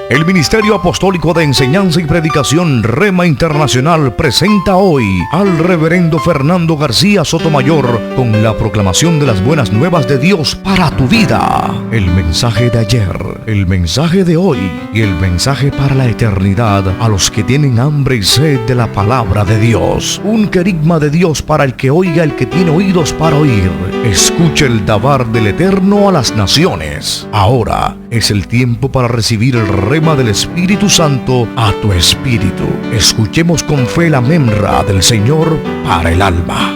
El Ministerio Apostólico de Enseñanza y Predicación Rema Internacional presenta hoy al Reverendo Fernando García Sotomayor con la proclamación de las buenas nuevas de Dios para tu vida. El mensaje de ayer, el mensaje de hoy y el mensaje para la eternidad a los que tienen hambre y sed de la palabra de Dios. Un querigma de Dios para el que oiga, el que tiene oídos para oír. Escuche el dabar del Eterno a las naciones. Ahora es el tiempo para recibir el rema del Espíritu Santo a tu espíritu. Escuchemos con fe la memra del Señor para el alma.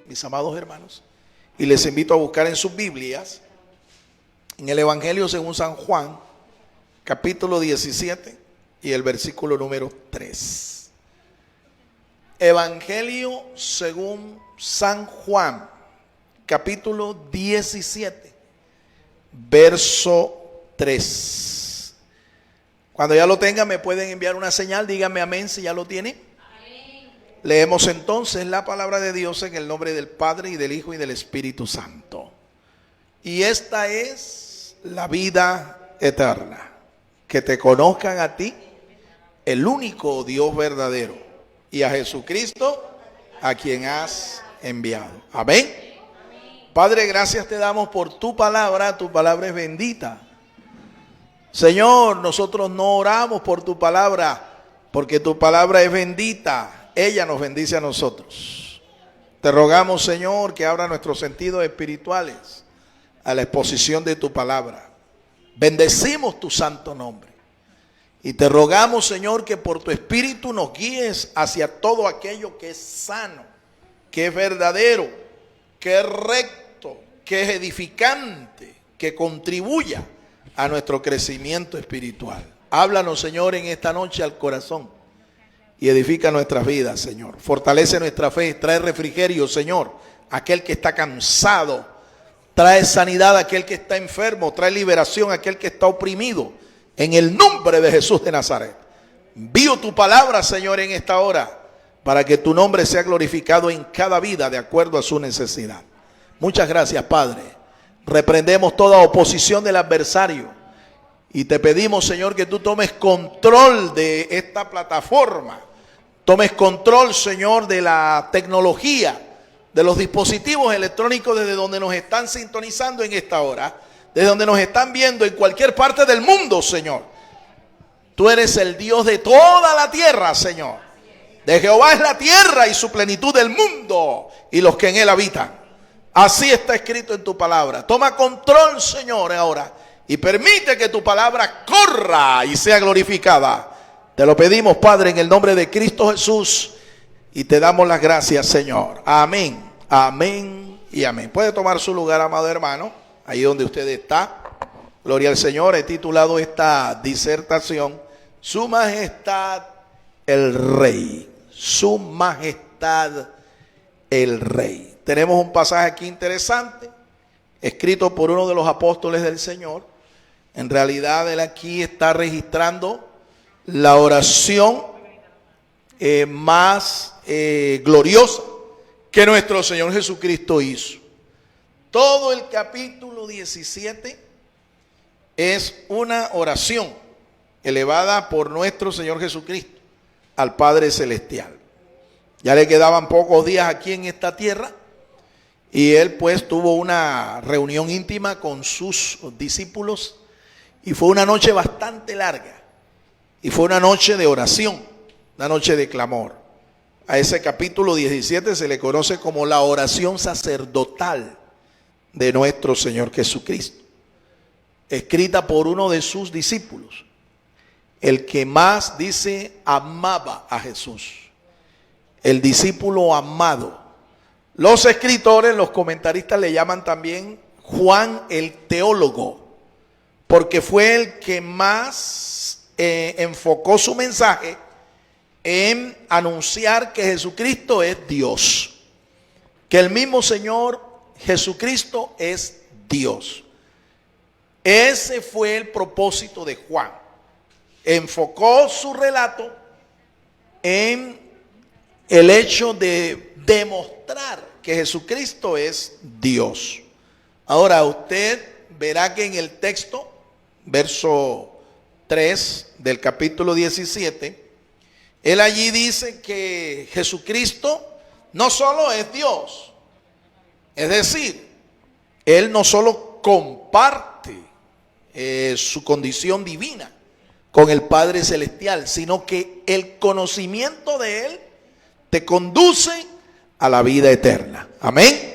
Mis amados hermanos, y les invito a buscar en sus Biblias, en el Evangelio según San Juan, capítulo 17 y el versículo número 3. Evangelio según San Juan, capítulo 17, verso 3. Cuando ya lo tengan me pueden enviar una señal, díganme amén si ya lo tienen. Amén. Leemos entonces la palabra de Dios en el nombre del Padre y del Hijo y del Espíritu Santo. Y esta es la vida eterna, que te conozcan a ti, el único Dios verdadero, y a Jesucristo, a quien has enviado. Amén. Padre, gracias te damos por tu palabra es bendita. Señor, nosotros no oramos por tu palabra, porque tu palabra es bendita, ella nos bendice a nosotros. Te rogamos, Señor, que abra nuestros sentidos espirituales a la exposición de tu palabra. Bendecimos tu santo nombre. Y te rogamos, Señor, que por tu Espíritu nos guíes hacia todo aquello que es sano, que es verdadero, que es recto, que es edificante, que contribuya a nuestro crecimiento espiritual. Háblanos, Señor, en esta noche al corazón y edifica nuestras vidas, Señor. Fortalece nuestra fe, trae refrigerio, Señor, a aquel que está cansado. Trae sanidad a aquel que está enfermo, trae liberación a aquel que está oprimido. En el nombre de Jesús de Nazaret, envío tu palabra, Señor, en esta hora, para que tu nombre sea glorificado en cada vida de acuerdo a su necesidad. Muchas gracias, Padre. Reprendemos toda oposición del adversario y te pedimos, Señor, que tú tomes control de esta plataforma. Tomes control, Señor, de la tecnología, de los dispositivos electrónicos desde donde nos están sintonizando en esta hora, desde donde nos están viendo en cualquier parte del mundo, Señor. Tú eres el Dios de toda la tierra, Señor. De Jehová es la tierra y su plenitud del mundo y los que en él habitan. Así está escrito en tu palabra. Toma control, Señor, ahora y permite que tu palabra corra y sea glorificada. Te lo pedimos, Padre, en el nombre de Cristo Jesús, y te damos las gracias, Señor. Amén, amén y amén. Puede tomar su lugar, amado hermano, ahí donde usted está. Gloria al Señor. He titulado esta disertación, Su Majestad el Rey. Su Majestad el Rey. Tenemos un pasaje aquí interesante, escrito por uno de los apóstoles del Señor. En realidad él aquí está registrando la oración más gloriosa que nuestro Señor Jesucristo hizo. Todo el capítulo 17 es una oración elevada por nuestro Señor Jesucristo al Padre Celestial. Ya le quedaban pocos días aquí en esta tierra y él pues tuvo una reunión íntima con sus discípulos y fue una noche bastante larga y fue una noche de oración, una noche de clamor. A ese capítulo 17 se le conoce como la oración sacerdotal de nuestro Señor Jesucristo, escrita por uno de sus discípulos, el que más, dice, amaba a Jesús, el discípulo amado. Los escritores, los comentaristas le llaman también Juan el teólogo, porque fue el que más enfocó su mensaje en anunciar que Jesucristo es Dios, que el mismo Señor Jesucristo es Dios. Ese fue el propósito de Juan. Enfocó su relato en el hecho de demostrar que Jesucristo es Dios. Ahora usted verá que en el texto, verso 3 del capítulo 17, él allí dice que Jesucristo no solo es Dios, es decir, Él no solo comparte su condición divina con el Padre Celestial, sino que el conocimiento de Él te conduce a la vida eterna. Amén.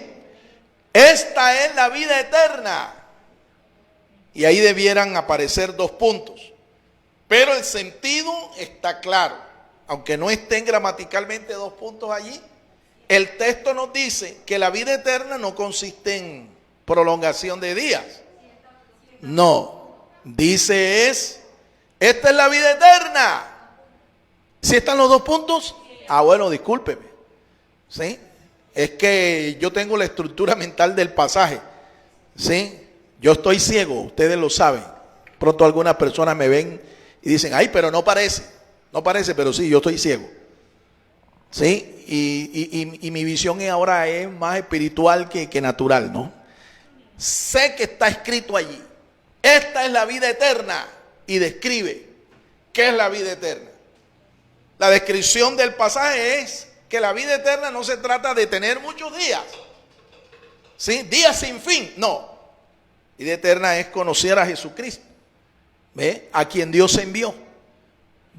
Esta es la vida eterna. Y ahí debieran aparecer dos puntos. Pero el sentido está claro. Aunque no estén gramaticalmente dos puntos allí, el texto nos dice que la vida eterna no consiste en prolongación de días. No, dice esta es la vida eterna. ¿Sí están los dos puntos? Ah, bueno, discúlpeme. ¿Sí? Es que yo tengo la estructura mental del pasaje. ¿Sí? Yo estoy ciego, ustedes lo saben. Pronto algunas personas me ven y dicen, ay, pero no parece. No parece, pero sí, yo estoy ciego. ¿Sí? Y mi visión ahora es más espiritual que natural, ¿no? Sé que está escrito allí. Esta es la vida eterna. Y describe qué es la vida eterna. La descripción del pasaje es que la vida eterna no se trata de tener muchos días. ¿Sí? Días sin fin. No. Vida eterna es conocer a Jesucristo. ¿Ve? A quien Dios envió.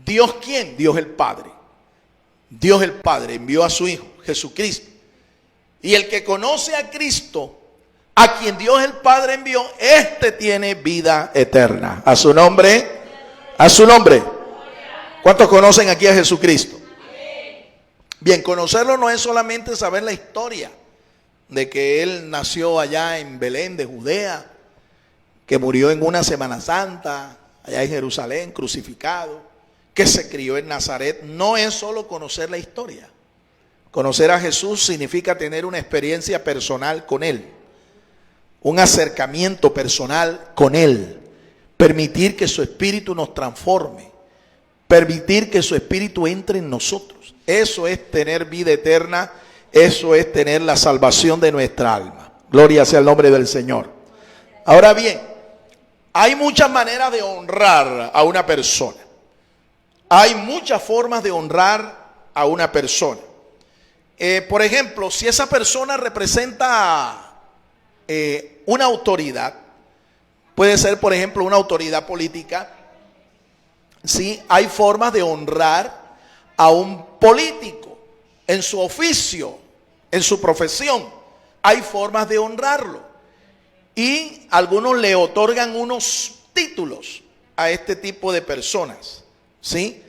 ¿Dios quién? Dios el Padre. Dios el Padre envió a su Hijo, Jesucristo. Y el que conoce a Cristo, a quien Dios el Padre envió, este tiene vida eterna. A su nombre, a su nombre. ¿Cuántos conocen aquí a Jesucristo? Bien, conocerlo no es solamente saber la historia de que Él nació allá en Belén de Judea, que murió en una Semana Santa, allá en Jerusalén, crucificado, que se crió en Nazaret. No es solo conocer la historia. Conocer a Jesús significa tener una experiencia personal con Él, un acercamiento personal con Él, permitir que su Espíritu nos transforme, permitir que su Espíritu entre en nosotros. Eso es tener vida eterna, eso es tener la salvación de nuestra alma. Gloria sea el nombre del Señor. Ahora bien, hay muchas maneras de honrar a una persona. Hay muchas formas de honrar a una persona. Por ejemplo, si esa persona representa una autoridad, puede ser, por ejemplo, una autoridad política. Sí, hay formas de honrar a un político en su oficio, en su profesión. Hay formas de honrarlo. Y algunos le otorgan unos títulos a este tipo de personas. ¿Sí?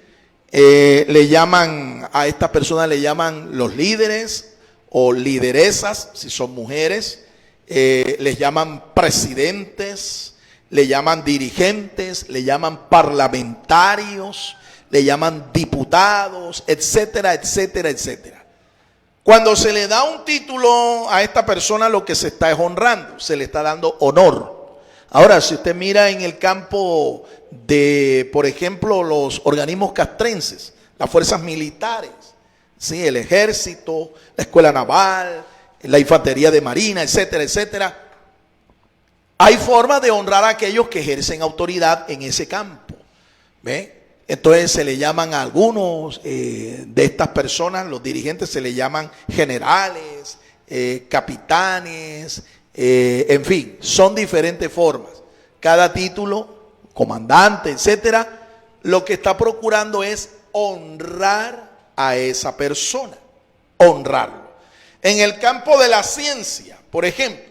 Le llaman, a estas personas le llaman los líderes o lideresas, si son mujeres. Les llaman presidentes, le llaman dirigentes, le llaman parlamentarios, le llaman diputados, etcétera, etcétera, etcétera. Cuando se le da un título a esta persona, lo que se está es honrando, se le está dando honor. Ahora, si usted mira en el campo de, por ejemplo, los organismos castrenses, las fuerzas militares, ¿sí? El ejército, la escuela naval, la infantería de marina, etcétera, etcétera. Hay formas de honrar a aquellos que ejercen autoridad en ese campo. ¿Ve? Entonces se le llaman a algunos de estas personas, los dirigentes se le llaman generales, capitanes, en fin, son diferentes formas. Cada título, comandante, etcétera, lo que está procurando es honrar a esa persona, honrarlo. En el campo de la ciencia, por ejemplo,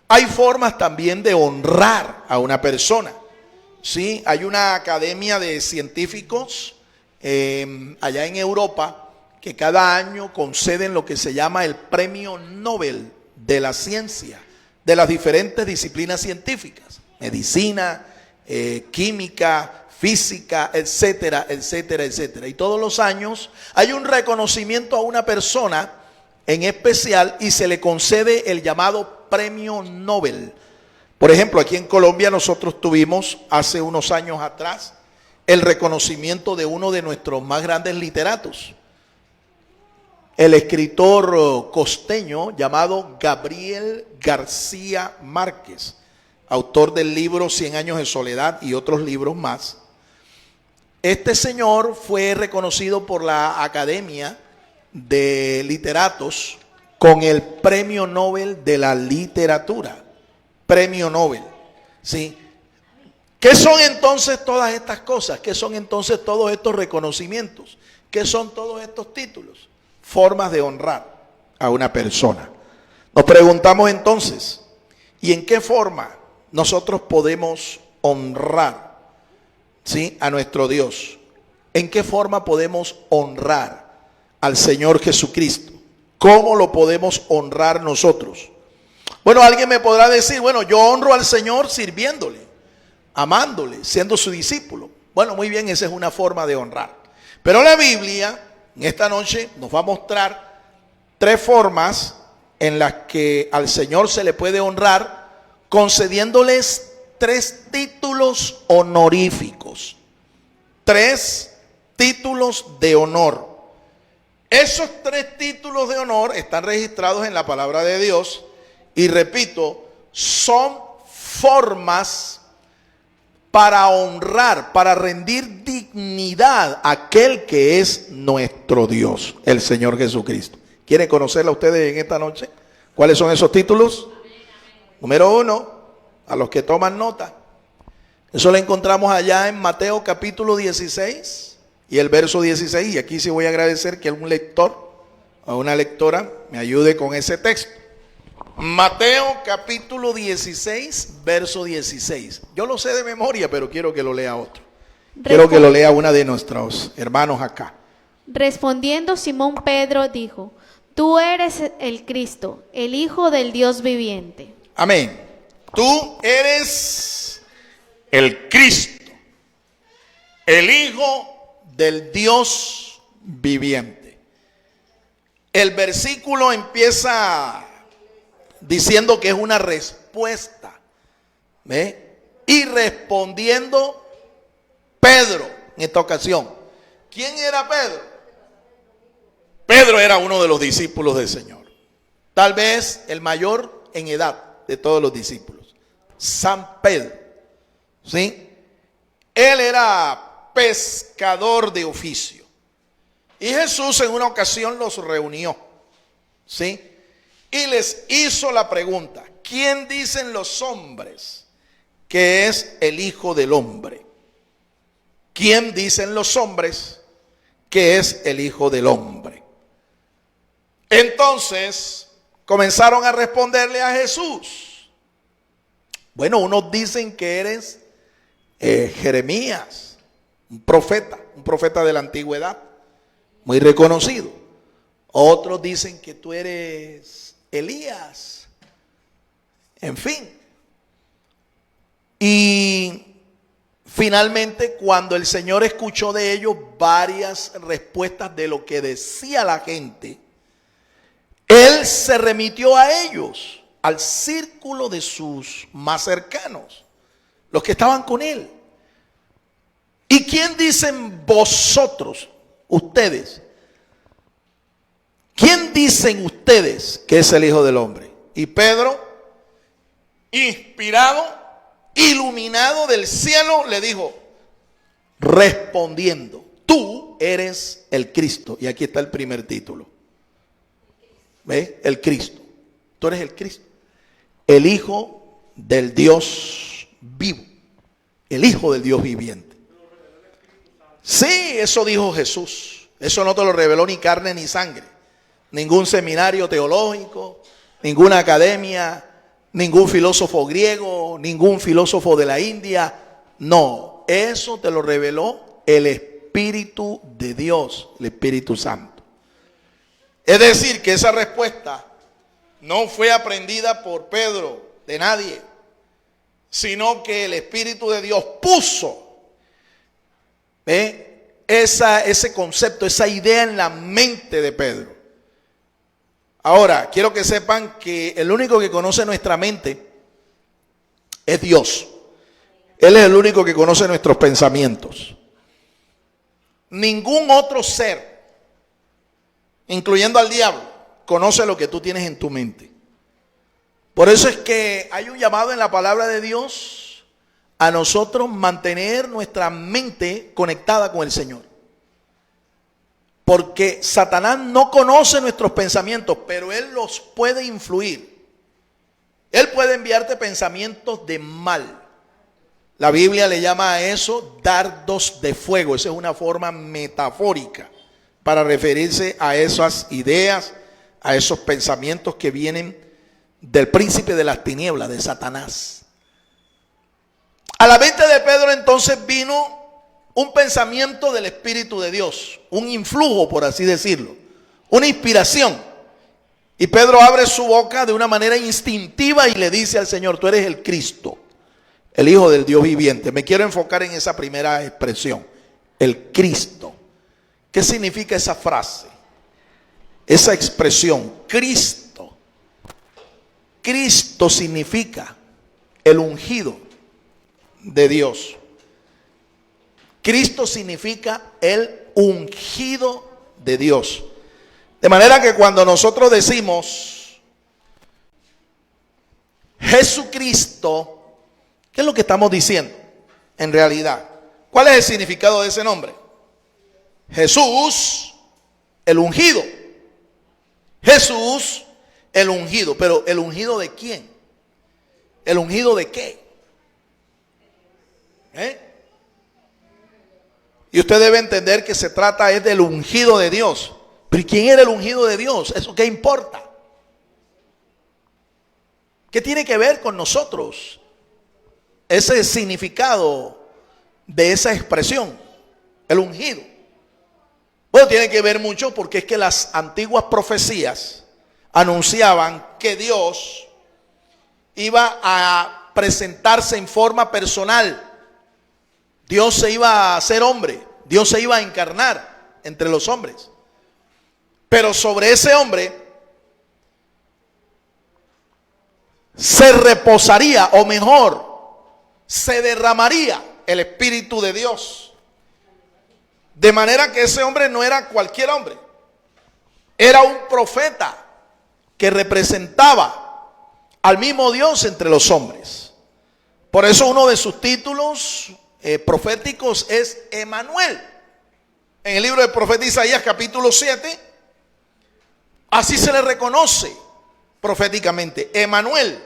hay formas también de honrar a una persona. Sí, hay una academia de científicos allá en Europa que cada año conceden lo que se llama el Premio Nobel de la Ciencia, de las diferentes disciplinas científicas, medicina, química, física, etcétera, etcétera, etcétera. Y todos los años hay un reconocimiento a una persona en especial y se le concede el llamado Premio Nobel. Por ejemplo, aquí en Colombia nosotros tuvimos hace unos años atrás el reconocimiento de uno de nuestros más grandes literatos, el escritor costeño llamado Gabriel García Márquez. autor del libro 100 años de soledad y otros libros más. Este señor fue reconocido por la Academia de Literatos con el Premio Nobel de la Literatura. Premio Nobel, ¿sí? ¿Qué son entonces todas estas cosas? ¿Qué son entonces todos estos reconocimientos? ¿Qué son todos estos títulos? Formas de honrar a una persona. Nos preguntamos entonces, ¿y en qué forma nosotros podemos honrar, ¿sí?, a nuestro Dios? ¿En qué forma podemos honrar al Señor Jesucristo? ¿Cómo lo podemos honrar nosotros? Bueno, alguien me podrá decir, bueno, yo honro al Señor sirviéndole, amándole, siendo su discípulo. Bueno, muy bien, esa es una forma de honrar. Pero la Biblia, en esta noche, nos va a mostrar 3 formas en las que al Señor se le puede honrar, concediéndoles 3 títulos honoríficos. 3 títulos de honor. Esos 3 títulos de honor están registrados en la palabra de Dios y repito, son formas para honrar, para rendir dignidad a aquel que es nuestro Dios, el Señor Jesucristo. ¿Quieren conocerla ustedes en esta noche? ¿Cuáles son esos títulos? Número 1, a los que toman nota. Eso lo encontramos allá en Mateo capítulo 16 y el verso 16. Y aquí sí voy a agradecer que algún lector o una lectora me ayude con ese texto. Mateo capítulo 16, verso 16. Yo lo sé de memoria, pero quiero que lo lea otro. Quiero que lo lea una de nuestros hermanos acá. Respondiendo Simón Pedro dijo: Tú eres el Cristo, el Hijo del Dios viviente. Amén. Tú eres el Cristo, el Hijo del Dios viviente. El versículo empieza diciendo que es una respuesta. ¿Ve? Y respondiendo Pedro, en esta ocasión. ¿Quién era Pedro? Pedro era uno de los discípulos del Señor. Tal vez el mayor en edad de todos los discípulos. San Pedro. ¿Sí? Él era pescador de oficio. Y Jesús en una ocasión los reunió. ¿Sí? Y les hizo la pregunta: ¿quién dicen los hombres que es el Hijo del Hombre? ¿Quién dicen los hombres que es el Hijo del Hombre? Entonces comenzaron a responderle a Jesús. Bueno, unos dicen que eres Jeremías, un profeta de la antigüedad, muy reconocido. Otros dicen que tú eres Elías. En fin. Y finalmente, cuando el Señor escuchó de ellos varias respuestas de lo que decía la gente, Él se remitió a ellos, al círculo de sus más cercanos, los que estaban con Él. ¿Y quién dicen vosotros, ustedes? ¿Quién dicen ustedes que es el Hijo del Hombre? Y Pedro, inspirado, iluminado del cielo, le dijo, respondiendo: tú eres el Cristo. Y aquí está el primer título. ¿Ve? El Cristo. Tú eres el Cristo, el Hijo del Dios vivo, el Hijo del Dios viviente. Sí, eso dijo Jesús. Eso no te lo reveló ni carne ni sangre, ningún seminario teológico, ninguna academia, ningún filósofo griego, ningún filósofo de la India. No, eso te lo reveló el Espíritu de Dios, el Espíritu Santo. Es decir, que esa respuesta no fue aprendida por Pedro de nadie, sino que el Espíritu de Dios puso ese concepto, esa idea en la mente de Pedro. Ahora, quiero que sepan que el único que conoce nuestra mente es Dios. Él es el único que conoce nuestros pensamientos. Ningún otro ser, incluyendo al diablo, conoce lo que tú tienes en tu mente. Por eso es que hay un llamado en la palabra de Dios a nosotros mantener nuestra mente conectada con el Señor. Porque Satanás no conoce nuestros pensamientos, pero él los puede influir. Él puede enviarte pensamientos de mal. La Biblia le llama a eso dardos de fuego. Esa es una forma metafórica para referirse a esas ideas, a esos pensamientos que vienen del príncipe de las tinieblas, de Satanás. A la mente de Pedro entonces vino un pensamiento del Espíritu de Dios, un influjo, por así decirlo, una inspiración. Y Pedro abre su boca de una manera instintiva y le dice al Señor: tú eres el Cristo, el Hijo del Dios viviente. Me quiero enfocar en esa primera expresión, el Cristo. ¿Qué significa esa frase? Esa expresión, Cristo. Cristo significa el ungido de Dios. Cristo significa el ungido de Dios. De manera que cuando nosotros decimos Jesucristo, ¿qué es lo que estamos diciendo en realidad? ¿Cuál es el significado de ese nombre? Jesús, el ungido. Jesús, el ungido. Pero ¿el ungido de quién? ¿El ungido de qué? Y usted debe entender que se trata es del ungido de Dios. Pero ¿quién era el ungido de Dios? ¿Eso qué importa? ¿Qué tiene que ver con nosotros ese significado de esa expresión? El ungido. Bueno, tiene que ver mucho porque es que las antiguas profecías anunciaban que Dios iba a presentarse en forma personal. Dios se iba a hacer hombre, Dios se iba a encarnar entre los hombres. Pero sobre ese hombre se reposaría, o mejor, se derramaría el Espíritu de Dios. De manera que ese hombre no era cualquier hombre, era un profeta que representaba al mismo Dios entre los hombres. Por eso uno de sus títulos proféticos es Emanuel. En el libro del profeta Isaías capítulo 7, así se le reconoce proféticamente, Emanuel,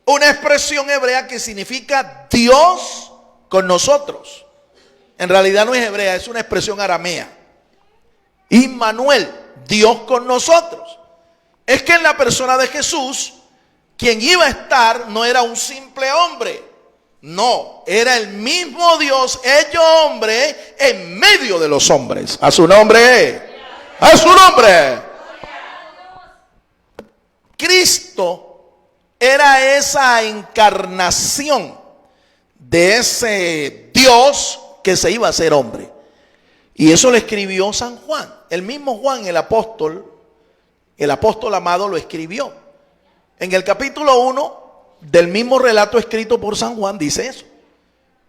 una expresión hebrea que significa Dios con nosotros. En realidad no es hebrea, es una expresión aramea. Immanuel, Dios con nosotros. Es que en la persona de Jesús, quien iba a estar no era un simple hombre. No, era el mismo Dios hecho hombre en medio de los hombres. A su nombre, a su nombre. Cristo era esa encarnación de ese Dios que se iba a hacer hombre. Y eso lo escribió San Juan. El mismo Juan, el apóstol amado, lo escribió. En el capítulo 1 del mismo relato escrito por San Juan dice eso.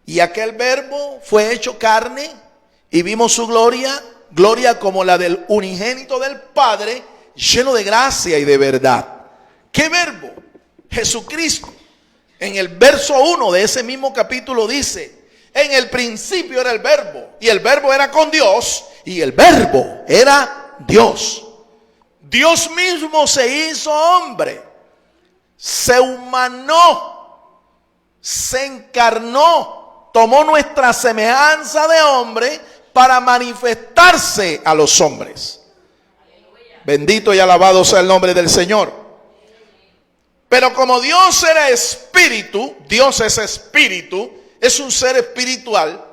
Y aquel verbo fue hecho carne y vimos su gloria, gloria como la del unigénito del Padre, lleno de gracia y de verdad. ¿Qué verbo? Jesucristo. En el verso 1 de ese mismo capítulo dice: en el principio era el verbo, y el verbo era con Dios, y el verbo era Dios. Dios mismo se hizo hombre, se humanó, se encarnó, tomó nuestra semejanza de hombre para manifestarse a los hombres. Bendito y alabado sea el nombre del Señor. Pero como Dios era espíritu, Dios es espíritu, es un ser espiritual.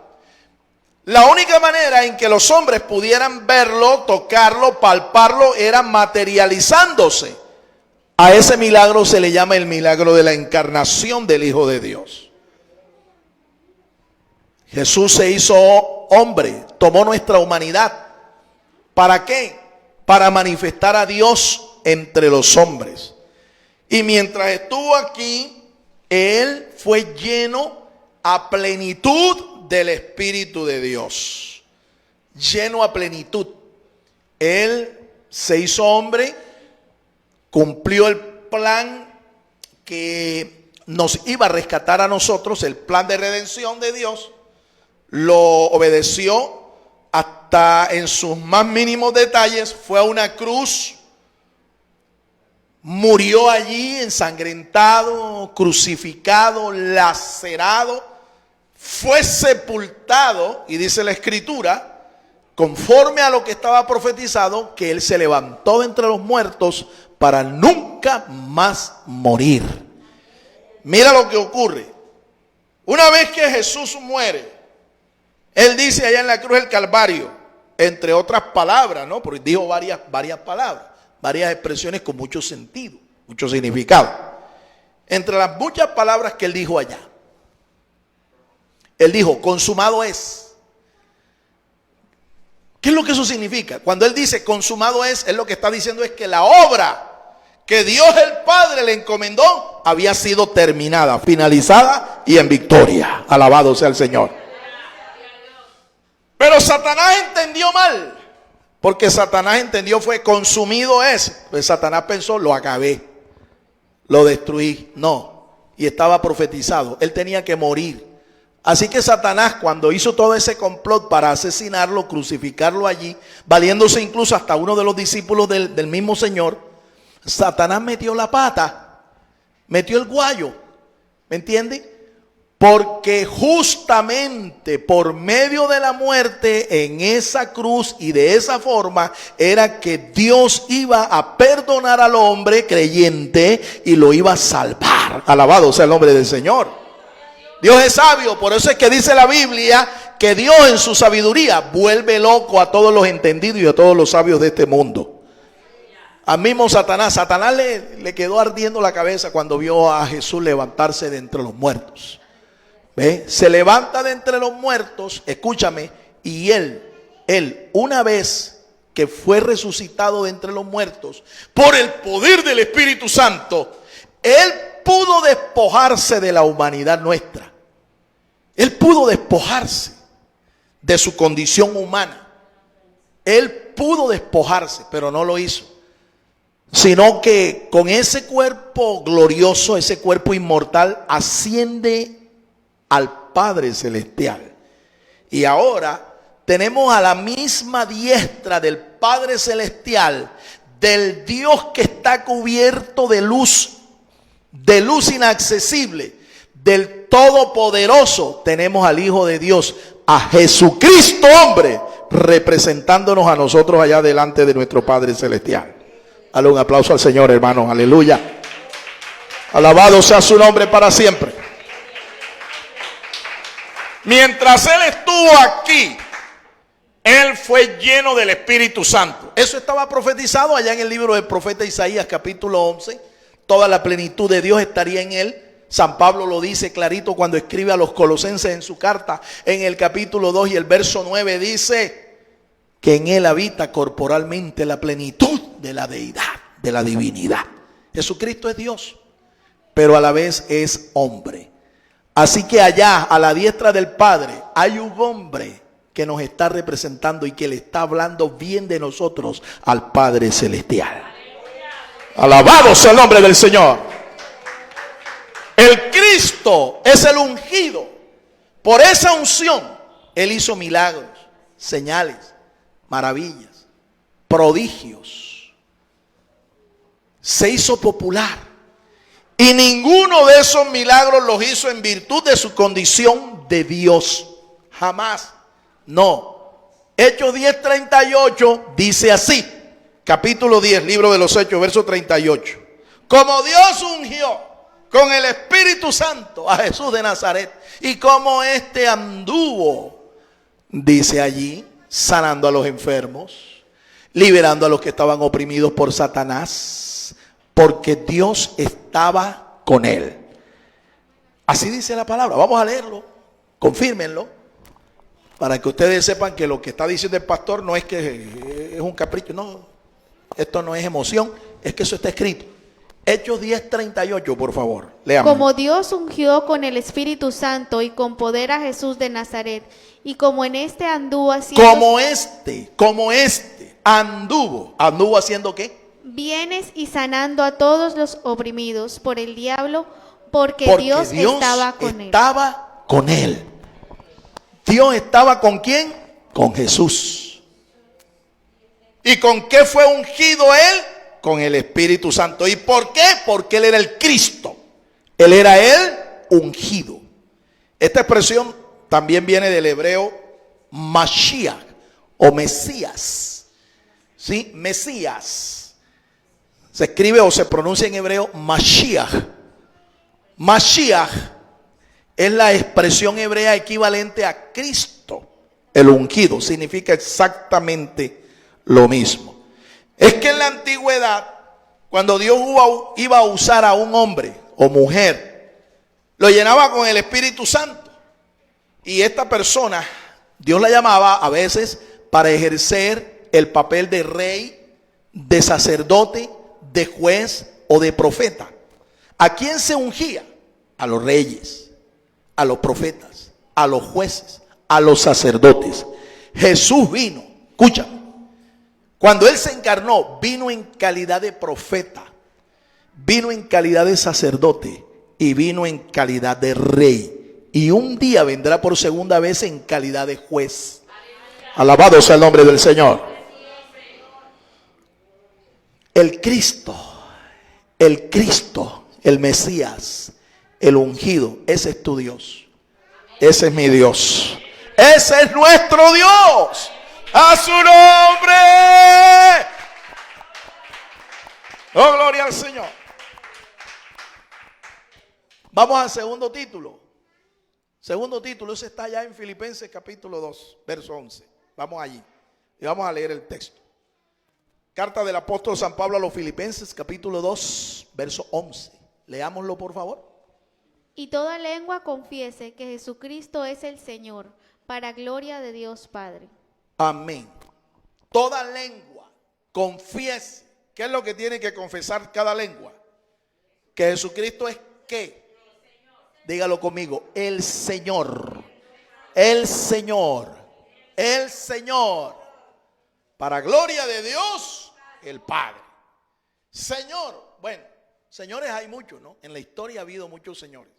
La única manera en que los hombres pudieran verlo, tocarlo, palparlo, era materializándose. A ese milagro se le llama el milagro de la encarnación del Hijo de Dios. Jesús se hizo hombre, tomó nuestra humanidad. ¿Para qué? Para manifestar a Dios entre los hombres. Y mientras estuvo aquí, Él fue lleno a plenitud del Espíritu de Dios. Lleno a plenitud. Él se hizo hombre, cumplió el plan que nos iba a rescatar a nosotros, el plan de redención de Dios, lo obedeció hasta en sus más mínimos detalles, fue a una cruz, murió allí ensangrentado, crucificado, lacerado, fue sepultado, y dice la Escritura, conforme a lo que estaba profetizado, que él se levantó de entre los muertos para nunca más morir. Mira lo que ocurre. Una vez que Jesús muere, él dice allá en la cruz del Calvario, entre otras palabras, ¿no? Porque dijo varias palabras, varias expresiones con mucho sentido, mucho significado. Entre las muchas palabras que él dijo allá, él dijo, consumado es. ¿Qué es lo que eso significa? Cuando él dice consumado es, él lo que está diciendo es que la obra que Dios el Padre le encomendó había sido terminada, finalizada y en victoria. Alabado sea el Señor. Pero Satanás entendió mal, porque Satanás entendió fue consumido es. Pues Satanás pensó, lo acabé, lo destruí. No, y estaba profetizado, él tenía que morir. Así que Satanás, cuando hizo todo ese complot para asesinarlo, crucificarlo allí, valiéndose incluso hasta uno de los discípulos del mismo Señor, Satanás metió la pata, metió el guayo, ¿me entiende? Porque justamente por medio de la muerte en esa cruz y de esa forma era que Dios iba a perdonar al hombre creyente y lo iba a salvar. Alabado sea el nombre del Señor. Dios es sabio, por eso es que dice la Biblia que Dios en su sabiduría vuelve loco a todos los entendidos y a todos los sabios de este mundo. Al mismo Satanás le quedó ardiendo la cabeza cuando vio a Jesús levantarse de entre los muertos. ¿Ve? Se levanta de entre los muertos, escúchame, y él una vez que fue resucitado de entre los muertos, por el poder del Espíritu Santo, él pudo despojarse de la humanidad nuestra. Él pudo despojarse de su condición humana. Él pudo despojarse, pero no lo hizo. Sino que con ese cuerpo glorioso, ese cuerpo inmortal, asciende al Padre Celestial. Y ahora tenemos a la misma diestra del Padre Celestial, del Dios que está cubierto de luz inaccesible, del Todopoderoso, tenemos al Hijo de Dios, a Jesucristo hombre, representándonos a nosotros allá delante de nuestro Padre Celestial. Dale un aplauso al Señor, hermano, aleluya. Alabado sea su nombre para siempre. Mientras Él estuvo aquí, Él fue lleno del Espíritu Santo. Eso estaba profetizado allá en el libro del profeta Isaías, capítulo 11. Toda la plenitud de Dios estaría en Él. San Pablo lo dice clarito cuando escribe a los Colosenses en su carta, en el capítulo 2 y el verso 9, dice que en Él habita corporalmente la plenitud de la deidad, de la divinidad. Jesucristo es Dios, pero a la vez es hombre. Así que allá, a la diestra del Padre, hay un hombre que nos está representando y que le está hablando bien de nosotros al Padre Celestial. Alabado sea el nombre del Señor. El Cristo es el ungido. Por esa unción, Él hizo milagros, señales, maravillas, prodigios. Se hizo popular. Y ninguno de esos milagros los hizo en virtud de su condición de Dios. Jamás. No. Hechos 10:38 dice así. Capítulo 10, libro de los Hechos, verso 38. Como Dios ungió con el Espíritu Santo a Jesús de Nazaret, y como éste anduvo, dice allí, sanando a los enfermos, liberando a los que estaban oprimidos por Satanás, porque Dios estaba con él. Así dice la palabra. Vamos a leerlo, confírmenlo, para que ustedes sepan que lo que está diciendo el pastor no es que es un capricho, no, esto no es emoción, es que eso está escrito. Hechos 10:38, por favor, leamos. Como Dios ungió con el Espíritu Santo y con poder a Jesús de Nazaret, y como en anduvo haciendo... Como este anduvo haciendo ¿qué? vienes y sanando a todos los oprimidos por el diablo, porque Dios estaba con él. Con él. Dios estaba ¿con quién? Con Jesús. ¿Y con qué fue ungido él? Con el Espíritu Santo. ¿Y por qué? Porque él era el Cristo. Él era el ungido. Esta expresión también viene del hebreo Mashiach o Mesías. ¿Sí? Mesías. Se escribe o se pronuncia en hebreo Mashiach. Mashiach es la expresión hebrea equivalente a Cristo, el ungido. Significa exactamente lo mismo. Es que en la antigüedad, cuando Dios iba a usar a un hombre o mujer, lo llenaba con el Espíritu Santo. Y esta persona, Dios la llamaba a veces para ejercer el papel de rey, de sacerdote, de juez o de profeta. ¿A quién se ungía? A los reyes, a los profetas, a los jueces, a los sacerdotes. Jesús vino, escucha, cuando él se encarnó, vino en calidad de profeta, vino en calidad de sacerdote y vino en calidad de rey. Y un día vendrá por segunda vez en calidad de juez. Alabado sea el nombre del Señor. El Cristo, el Mesías, el ungido, ese es tu Dios. Ese es mi Dios. Ese es nuestro Dios. A su nombre. Oh, gloria al Señor. Vamos al segundo título. Segundo título, ese está ya en Filipenses capítulo 2, verso 11. Vamos allí y vamos a leer el texto. Carta del apóstol San Pablo a los Filipenses capítulo 2, verso 11. Leámoslo por favor. Y toda lengua confiese que Jesucristo es el Señor, para gloria de Dios Padre. Amén. Toda lengua confiese. ¿Qué es lo que tiene que confesar cada lengua? Que Jesucristo es ¿qué? Dígalo conmigo, el Señor. El Señor. El Señor. Para gloria de Dios, el Padre. Señor. Bueno, señores hay muchos, ¿no? En la historia ha habido muchos señores.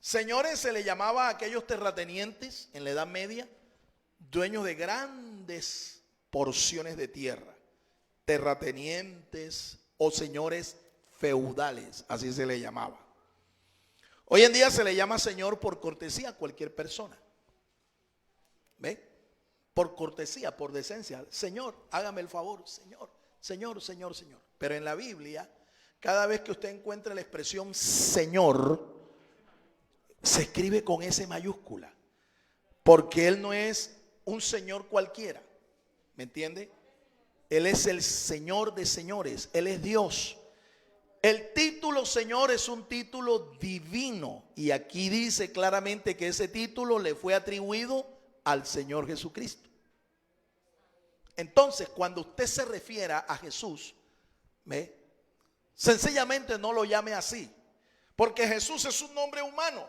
Señores se le llamaba a aquellos terratenientes en la Edad Media, dueños de grandes porciones de tierra. Terratenientes o señores feudales, así se le llamaba. Hoy en día se le llama señor por cortesía a cualquier persona. ¿Ve? Por cortesía, por decencia. Señor, hágame el favor. Señor, señor, señor, señor. Pero en la Biblia, cada vez que usted encuentre la expresión Señor, se escribe con S mayúscula. Porque Él no es un señor cualquiera. ¿Me entiende? Él es el Señor de señores. Él es Dios. El título Señor es un título divino. Y aquí dice claramente que ese título le fue atribuido al Señor Jesucristo. Entonces, cuando usted se refiera a Jesús, sencillamente no lo llame así. Porque Jesús es un nombre humano.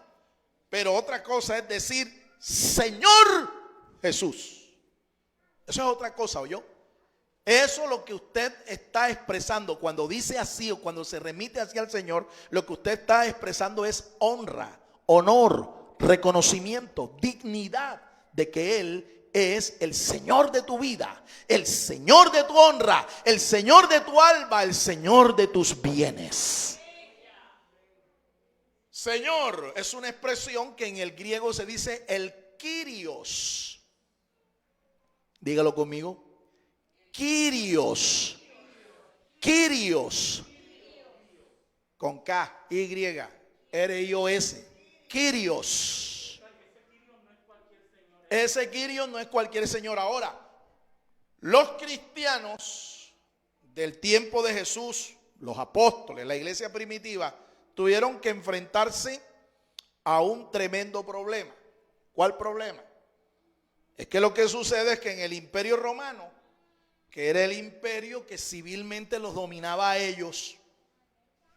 Pero otra cosa es decir Señor Jesús. Eso es otra cosa, ¿oyó? Eso es lo que usted está expresando cuando dice así o cuando se remite hacia el Señor. Lo que usted está expresando es honra, honor, reconocimiento, dignidad de que Él es el Señor de tu vida, el Señor de tu honra, el Señor de tu alma, el Señor de tus bienes. Señor es una expresión que en el griego se dice el Kyrios. Dígalo conmigo. Kyrios. Kyrios. Con K, Y, R-I-O-S. Kyrios. Ese Kyrios no es cualquier señor. Ahora, los cristianos del tiempo de Jesús, los apóstoles, la iglesia primitiva, tuvieron que enfrentarse a un tremendo problema. ¿Cuál problema? Es que lo que sucede es que en el Imperio Romano, que era el imperio que civilmente los dominaba a ellos,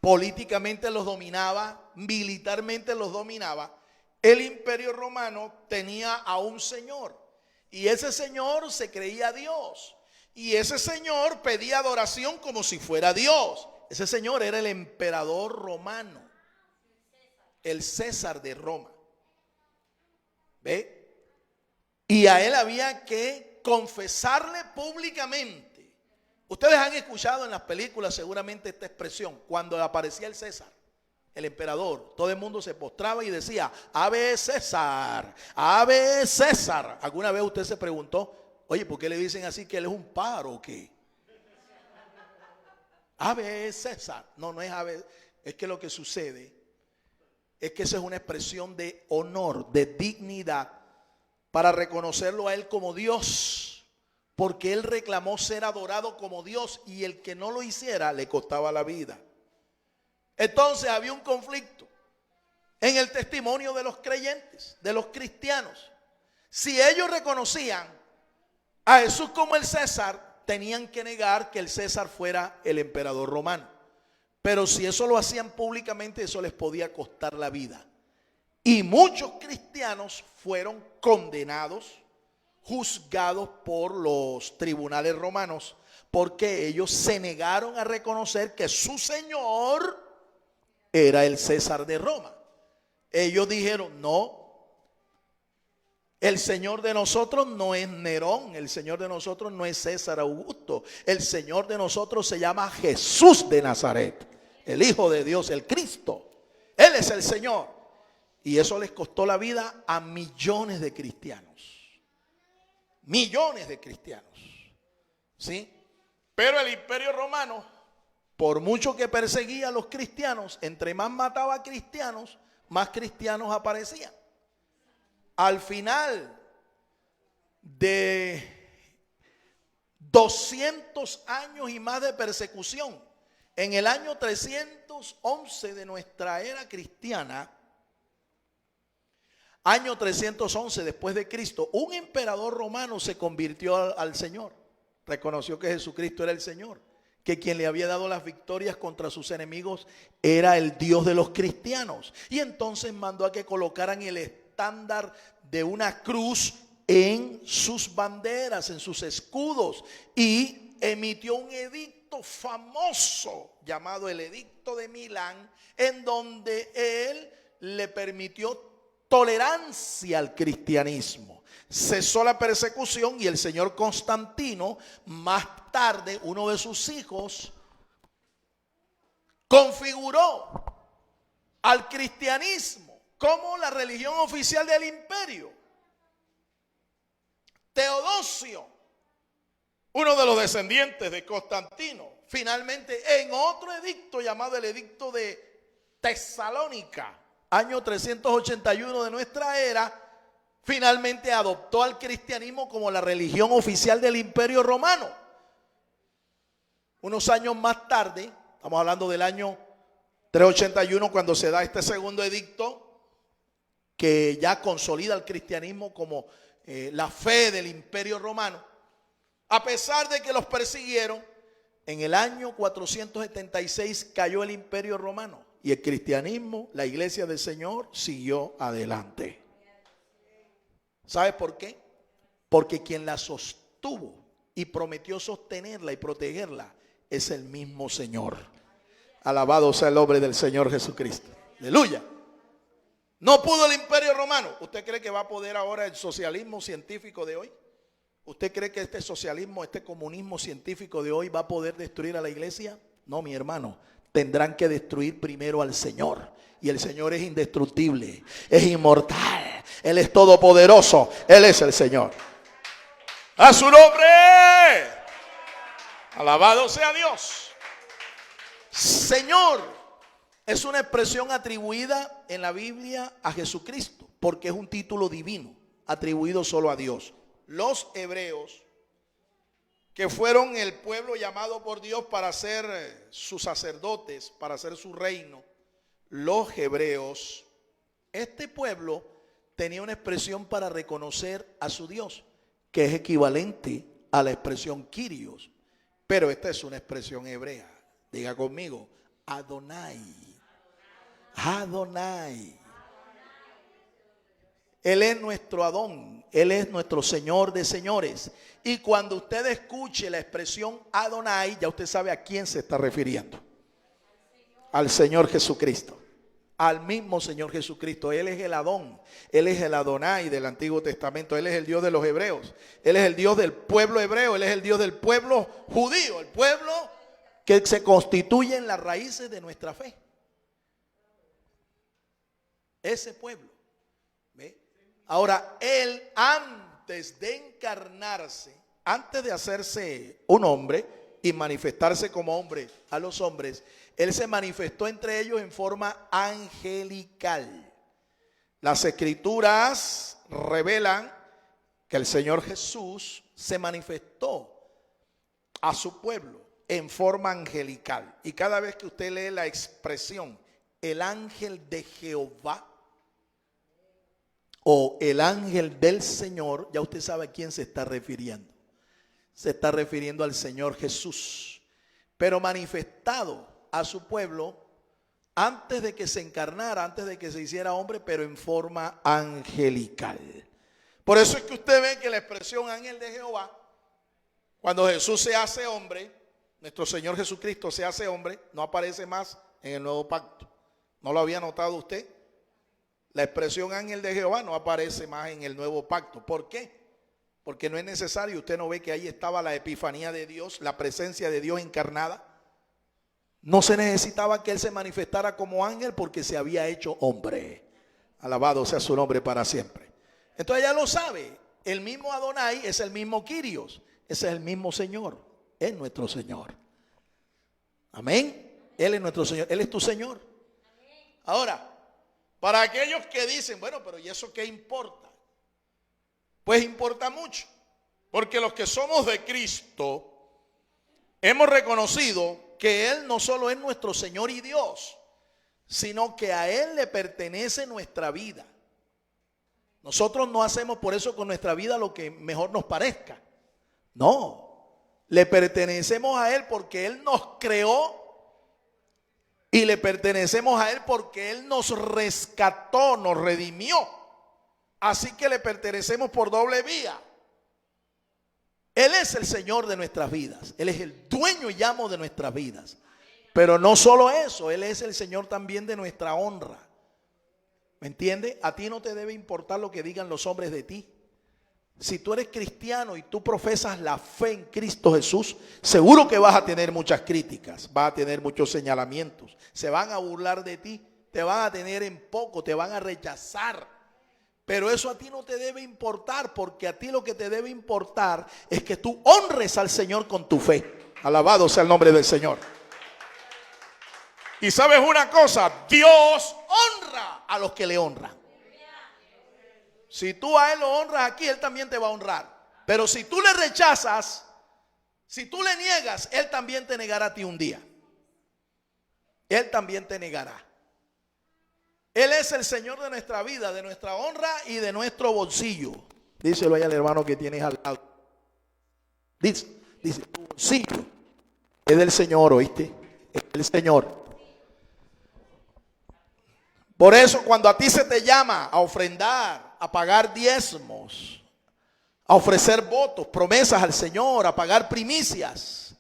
políticamente los dominaba, militarmente los dominaba, el Imperio Romano tenía a un señor y ese señor se creía Dios. Y ese señor pedía adoración como si fuera Dios. Ese señor era el emperador romano, el César de Roma. ¿Ve? Y a él había que confesarle públicamente. Ustedes han escuchado en las películas seguramente esta expresión: cuando aparecía el César, el emperador, todo el mundo se postraba y decía: Ave César, Ave César. ¿Alguna vez usted se preguntó, oye, por qué le dicen así, que él es un pájaro o qué? Ave César. No, no es ave. Es que lo que sucede es que esa es una expresión de honor, de dignidad, para reconocerlo a él como Dios, porque él reclamó ser adorado como Dios, y el que no lo hiciera le costaba la vida. Entonces había un conflicto en el testimonio de los creyentes, de los cristianos. Si ellos reconocían a Jesús como el César, tenían que negar que el César fuera el emperador romano. Pero si eso lo hacían públicamente, eso les podía costar la vida. Y muchos cristianos fueron condenados, juzgados por los tribunales romanos, porque ellos se negaron a reconocer que su Señor era el César de Roma. Ellos dijeron: no, el Señor de nosotros no es Nerón, el Señor de nosotros no es César Augusto, el Señor de nosotros se llama Jesús de Nazaret, el Hijo de Dios, el Cristo. Él es el Señor. Y eso les costó la vida a millones de cristianos. Millones de cristianos. ¿Sí? Pero el Imperio Romano, por mucho que perseguía a los cristianos, entre más mataba a cristianos, más cristianos aparecían. Al final de 200 años y más de persecución, en el año 311 de nuestra era cristiana, año 311 después de Cristo, un emperador romano se convirtió al Señor. Reconoció que Jesucristo era el Señor, que quien le había dado las victorias contra sus enemigos era el Dios de los cristianos. Y entonces mandó a que colocaran el estándar de una cruz en sus banderas, en sus escudos, y emitió un edicto famoso llamado el Edicto de Milán, en donde él le permitió tolerancia al cristianismo. Cesó la persecución y el señor Constantino, más tarde, uno de sus hijos, configuró al cristianismo como la religión oficial del imperio. Teodosio, uno de los descendientes de Constantino, finalmente en otro edicto llamado el Edicto de Tesalónica, año 381 de nuestra era, finalmente adoptó al cristianismo como la religión oficial del Imperio Romano. Unos años más tarde, estamos hablando del año 381, cuando se da este segundo edicto, que ya consolida al cristianismo como la fe del Imperio Romano. A pesar de que los persiguieron, en el año 476 cayó el Imperio Romano y el cristianismo, la iglesia del Señor, siguió adelante. ¿Sabe por qué? Porque quien la sostuvo y prometió sostenerla y protegerla es el mismo Señor. Alabado sea el nombre del Señor Jesucristo. Aleluya. No pudo el Imperio Romano. ¿Usted cree que va a poder ahora el socialismo científico de hoy? ¿Usted cree que este socialismo, este comunismo científico de hoy va a poder destruir a la iglesia? No, mi hermano. Tendrán que destruir primero al Señor. Y el Señor es indestructible, es inmortal, Él es todopoderoso, Él es el Señor. ¡A su nombre! Alabado sea Dios. Señor es una expresión atribuida en la Biblia a Jesucristo, porque es un título divino, atribuido solo a Dios. Los hebreos, que fueron el pueblo llamado por Dios para ser sus sacerdotes, para ser su reino, los hebreos, este pueblo tenía una expresión para reconocer a su Dios, que es equivalente a la expresión Kyrios, pero esta es una expresión hebrea. Diga conmigo, Adonai. Adonai. Él es nuestro Adón, Él es nuestro Señor de señores. Y cuando usted escuche la expresión Adonai, ya usted sabe a quién se está refiriendo. Al Señor Jesucristo, al mismo Señor Jesucristo. Él es el Adón, Él es el Adonai del Antiguo Testamento. Él es el Dios de los hebreos, Él es el Dios del pueblo hebreo, Él es el Dios del pueblo judío, el pueblo que se constituye en las raíces de nuestra fe. Ese pueblo. ¿Ve? Ahora, Él antes de encarnarse, antes de hacerse un hombre y manifestarse como hombre a los hombres, Él se manifestó entre ellos en forma angelical. Las escrituras revelan que el Señor Jesús se manifestó a su pueblo en forma angelical. Y cada vez que usted lee la expresión el ángel de Jehová o el ángel del Señor, ya usted sabe a quién se está refiriendo. Se está refiriendo al Señor Jesús, pero manifestado a su pueblo antes de que se encarnara, antes de que se hiciera hombre, pero en forma angelical. Por eso es que usted ve que la expresión ángel de Jehová, cuando Jesús se hace hombre, nuestro Señor Jesucristo se hace hombre, no aparece más en el nuevo pacto. ¿No lo había notado usted? La expresión ángel de Jehová no aparece más en el nuevo pacto. ¿Por qué? Porque no es necesario. Usted no ve que ahí estaba la epifanía de Dios, la presencia de Dios encarnada. No se necesitaba que Él se manifestara como ángel porque se había hecho hombre. Alabado sea su nombre para siempre. Entonces ya lo sabe. El mismo Adonai es el mismo Kyrios. Ese es el mismo Señor. Es nuestro Señor. Amén. Él es nuestro Señor. Él es tu Señor. Ahora, para aquellos que dicen, bueno, pero ¿y eso qué importa? Pues importa mucho, porque los que somos de Cristo hemos reconocido que Él no solo es nuestro Señor y Dios, sino que a Él le pertenece nuestra vida. Nosotros no hacemos por eso con nuestra vida lo que mejor nos parezca. No, le pertenecemos a Él porque Él nos creó. Y le pertenecemos a Él porque Él nos rescató, nos redimió. Así que le pertenecemos por doble vía. Él es el Señor de nuestras vidas. Él es el dueño y amo de nuestras vidas. Pero no solo eso, Él es el Señor también de nuestra honra. ¿Me entiende? A ti no te debe importar lo que digan los hombres de ti. Si tú eres cristiano y tú profesas la fe en Cristo Jesús, seguro que vas a tener muchas críticas, vas a tener muchos señalamientos, se van a burlar de ti, te van a tener en poco, te van a rechazar. Pero eso a ti no te debe importar, porque a ti lo que te debe importar es que tú honres al Señor con tu fe. Alabado sea el nombre del Señor. Y sabes una cosa, Dios honra a los que le honran. Si tú a Él lo honras aquí, Él también te va a honrar. Pero si tú le rechazas, si tú le niegas, Él también te negará a ti un día. Él también te negará. Él es el Señor de nuestra vida, de nuestra honra y de nuestro bolsillo. Díselo ahí al hermano que tienes al lado. Dice, tu bolsillo es del Señor, ¿oíste? Es del Señor. Por eso cuando a ti se te llama a ofrendar, a pagar diezmos, a ofrecer votos, promesas al Señor, a pagar primicias,